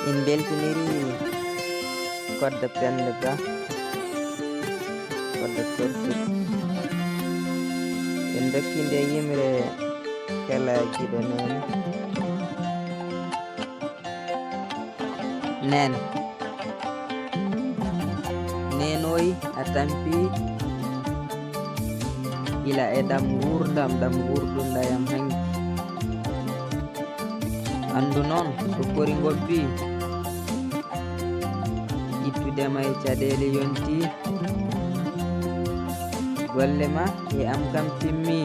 en beltiniri kodde pende ga kodde kortuɗ en dokkinde yimre kalajiɗo nenoyi a tampi ila e ɗam gurdundayam hanki andu noon so kori gobbi ittudema e caɗele yonti golle ma e am kam timmi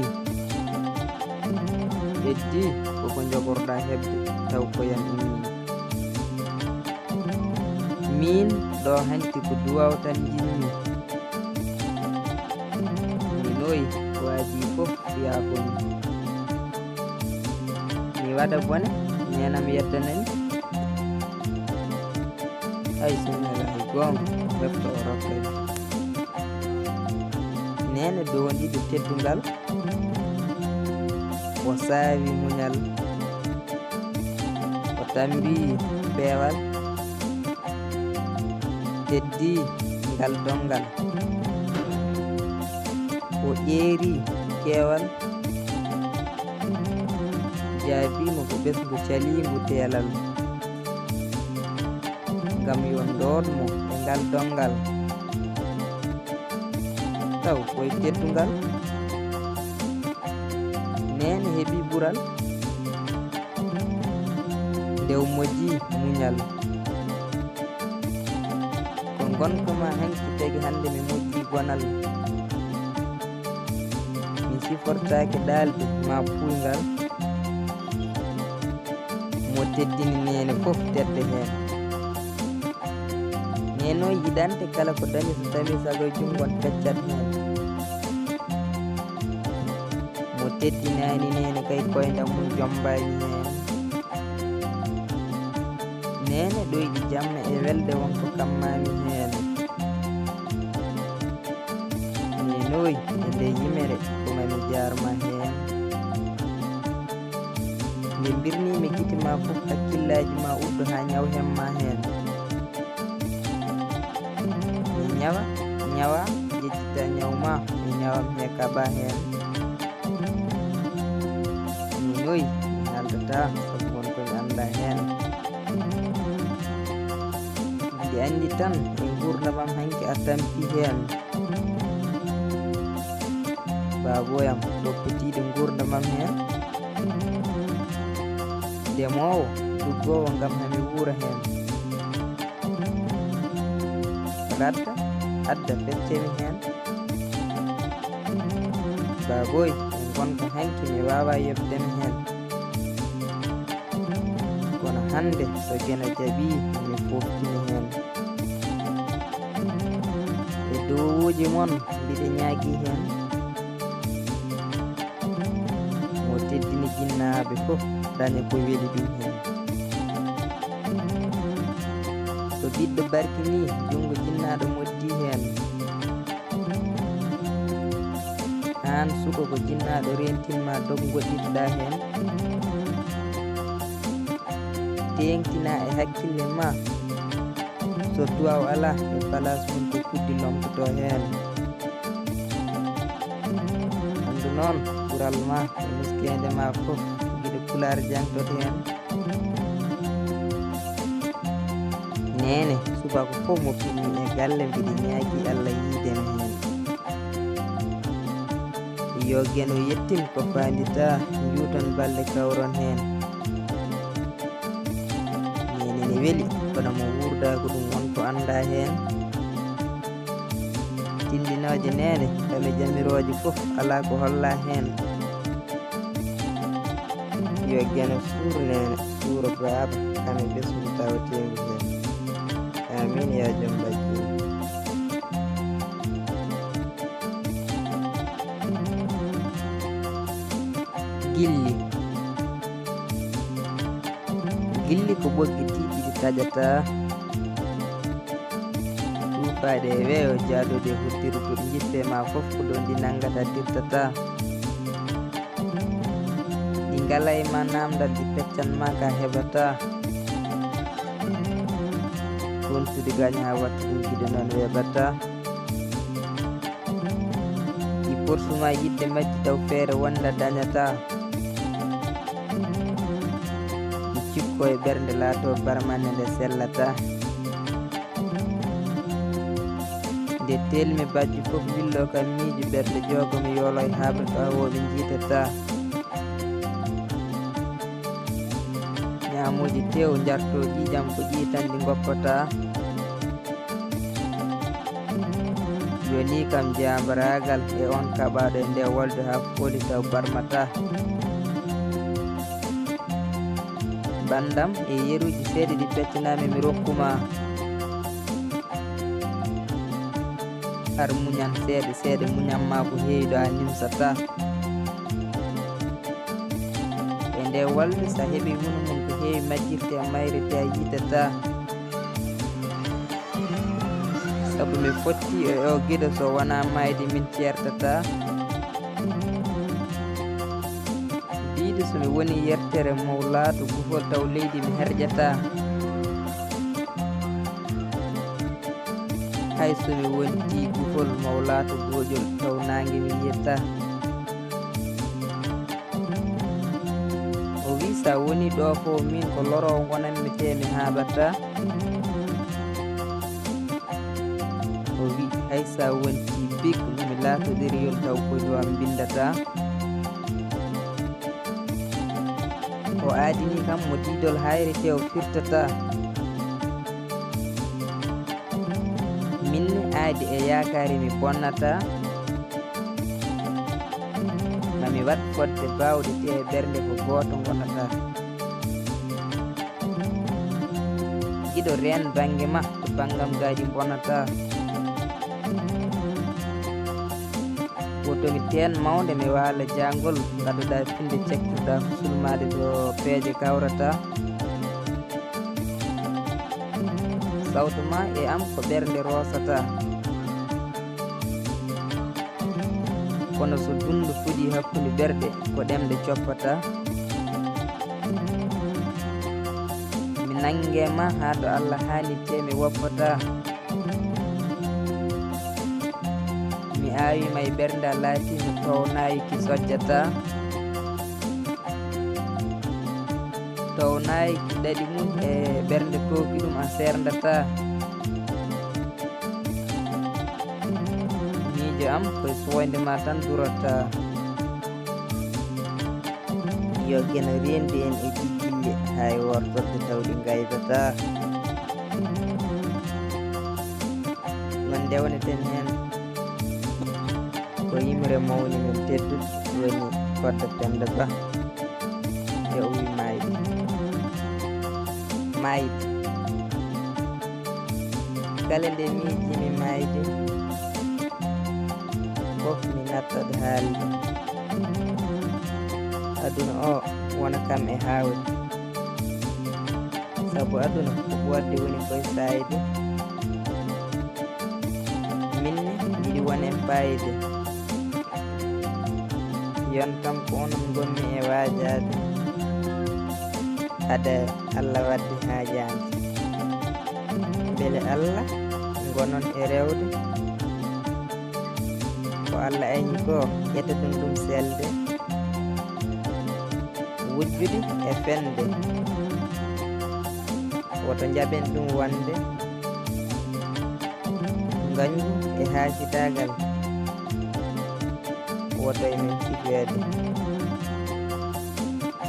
heddi koko jogorɗa hebde taw koyam immi min ɗo hanti ko duwaw tan jinmi minoyi waji fof yakomi mi waɗa bone nenam yeddanami hay sinala hay gonga hefta o rokkami nene dowondiɗo teddungal o saawi muñal o tambi peewal teddi ngal dongal o ƴeeri keewal jaabimo ko ɓesgu caliigu teelal ngam yo ndoonmo e ngal dongal taw koye teddungal nene heɓi ɓural ndew moƴƴi muñal ko gonkoma hanki tagi hande mi moƴƴi gonal mi sifortaki ɗalɓe ma puygal mo teddini nene fof tedde hen neno yiɗante kala ko dañi so tawi sago jungon peccat hen mo teddinani nene kay koyndam mum jombani hen nene ɗoyɗi jamma e welde wonko kammami hen nenoyi e nde yimere komami jarma hen nde birnimi kitima fof hakkillaji ma uddo ha ñaw hemma hen mi ñawa jejjita ñawma mi ñawam he kaba hen minoyi mi haldata sabu wonko mi anda hen mbiɗi andi tan e gurdamam hanki a tampi hen baboyam toppitiɗo gurdamam hen ndemowo duggowo ngam hami wuura hen radda adda feccemi hen baboy en gonka hanki mi wawa yebdemi hen kono hande so gena jaabi mi foftini hen e dowuji mon mbiɗe ñaagui hen mo teddini jinnaɓe fof daña ko weeli ɗum hen so ɓiɗɗo barkini jungo jinnaɗo moddi hen an suko ko jinnaɗo rentinma dog goɗɗitoɗa hen tengtina e hakkille ma so duwaw ala e place mum ko kuddi lomtoto hen andu noon ɓural ma e muskede ma fof guiɗo pular jangtoto hen nene subako fof mo pinmi e galle mbiɗi ñaagui Allah yiidemi hen yo gueno yettin ko fandita juuton balɗe kawron hen nene ne weeli kono mo wurdago ɗum wonko anda hen tindinoje nene kala jamiroje fof ala ko holla hen yo gueno suuro nene suuro baaba kame ɓesgu tawategu hen amin ya joom bajji gilli ko ɓoggi tiiɗiɗi tajata tuufaɗe e weeyo jaadude hurtirtuɗo jippe ma fof ko ɗon ndi nangata dirtata ɗi ngala e ma namdal ɗi peccan ma ka heɓata wontude gañ ha watta ɗum guide noon weɓata ɗi porsuma yidde majji taw feere wonda dañata ɗi cikko e ɓernde laato barmanne nde sellata nde telmi bajji fof willo kam miiji ɓerɗe joogomi yoolo e haɓre to awoɓe jiitata ñamuji tew jarto ƴiƴam ko ƴiitan ɗi goppata joni kam jambaragal e on kaɓaɗo e nde wolde ha fooli taw barmata bandam e yeruji seeɗa ɗi peccanami mi rokkuma ar muñan seeɗa seeɗa muñanma ko heewi ɗo a nimsata e nde walde sa heeɓi munu mum ko heewi majjirte e mayrete a yitata saabu mi fotti e o guiɗo so wona mayde min certata biide somi woni yertere mawlato gufol taw leydi mi herƴata hay somi wonti gufol mawlato gojol taw nangue mi yetta o wi sa woni ɗo fo min ko loro gonanmi te mi haɓata o wi hay sa wonti big mi latodiriyol taw ko ɗo am bindata o aadini kam mo didol hayre tew firtata minne aadi e yakari mi bonnata mami wat fodde bawde te e ɓernde ko goto gonata giɗo ren bangue ma to banggam gaadi bonnata wotomi ten mawde mi waala jangol gaddoɗa finde cektirɗa sulmade to peeje kawrata sawtu ma e am ko ɓernde rosata kono so dundu fuɗi hakkude ɓerɗe ko ɗemde coppata mi nanguema ha ɗo Allah hannite mi woppata mi awima e ɓernde a laati mi townayi ki sojjata townayi ki ɗaɗi mum e ɓernde koki ɗum a serdata miijo am koye soyde ma tan durata yo gena rendi en e jijjille hay wortorde tawɗi gaybata non ndewneten hen ko yimre mawni men teddude woni Fodda Penda Ba e o wi mayde kala nde miijimi mayde fof mi nattade haalde aduna o wona kam e haawde sabu aduna ko ɓorde woni koye sayde minne yiɗi wone fayde yon kam ko onon gonmi e waajade hade Allah wadde haajande beele Allah gonon e rewde ko Allah ayni ko ƴetta ɗum selde wujjude e fende woto jaɓen ɗum wonde gañgu e haasidagal woto e men sifeede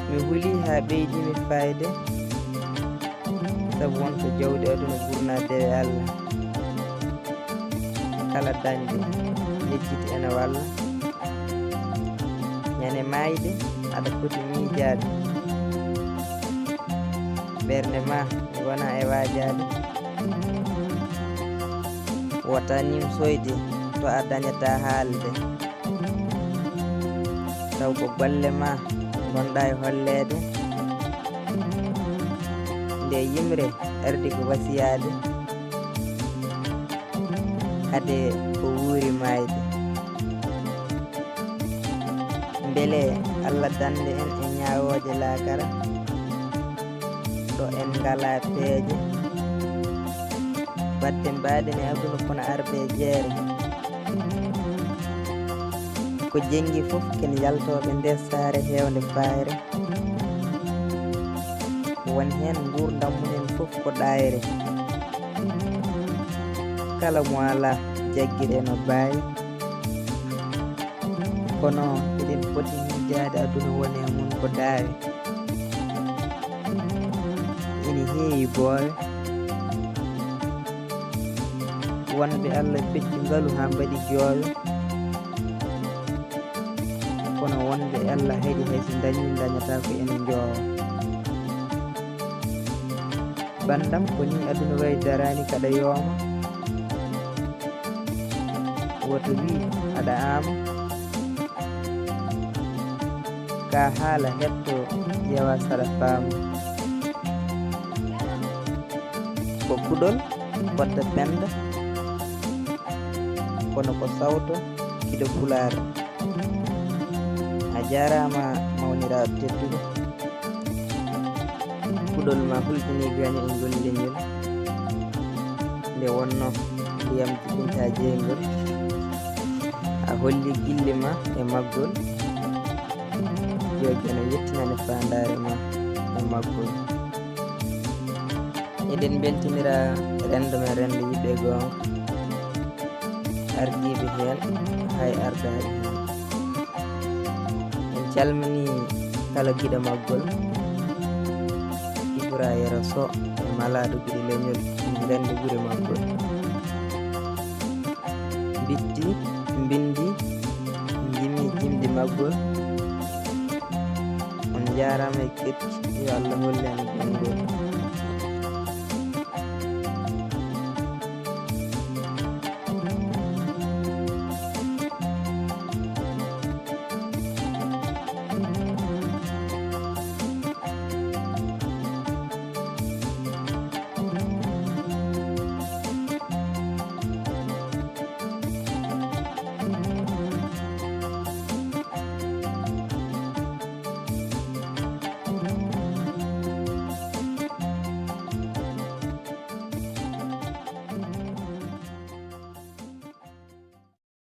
mi huuli ha ɓeydimi fayde sabu wonko jawdi aduna ɓurna dewe Allah kala dañde yejjiti ene walla ñande mayde aɗa foti miijade ɓernde ma gona e waajade wota nimsoyde to a dañata haalde taw ko golle ma gonɗa e hollede nde yimre ardi ko wasiyade hade ko wuuri mayde beele Allah dande en e ñawoje laakara ɗo en ngala peeje badde mbaɗeni aduna kono arɓe jeere ko jengi fof ken yaltoɓe nder saare hewnde fayre won hen gurdam mumen fof ko ɗayre kala mo ala jagguiɗe no baawi kono eɗen foti hiddade aduna woni e mum ko daawi ene heewi boowe wonɓe Allah fecci ngalu ha mbaɗi jooyo kono wonɓe Allah heeɗi hayso dañi dañata ko ene joowa bandam ko ni aduna wayi darani kaɗa yooma woto wi aɗa ama ka haala hetto ƴeewa saɗa faamu ko kuɗol fodda penda kono ko sawto kiɗo pulaar a jarama mawniraɗo tedduɗo kuɗol ma hulɓini gaño e golleñol nde wonno ndiyam jibinta jeygol a holli gille ma e maggol jogeno yettinane fandare ma e maggol eɗen beltinira rendo men rendo yiɓe gonga ardiɓe hen hay ardaɓe hen en calmini kala giɗo maggol ibra yero so e malaɗo guiɗi leñol gandi ɓuuri maggol bitti bindi jimi jimdi maggol on jarama e ketti yo Allah hollani gongol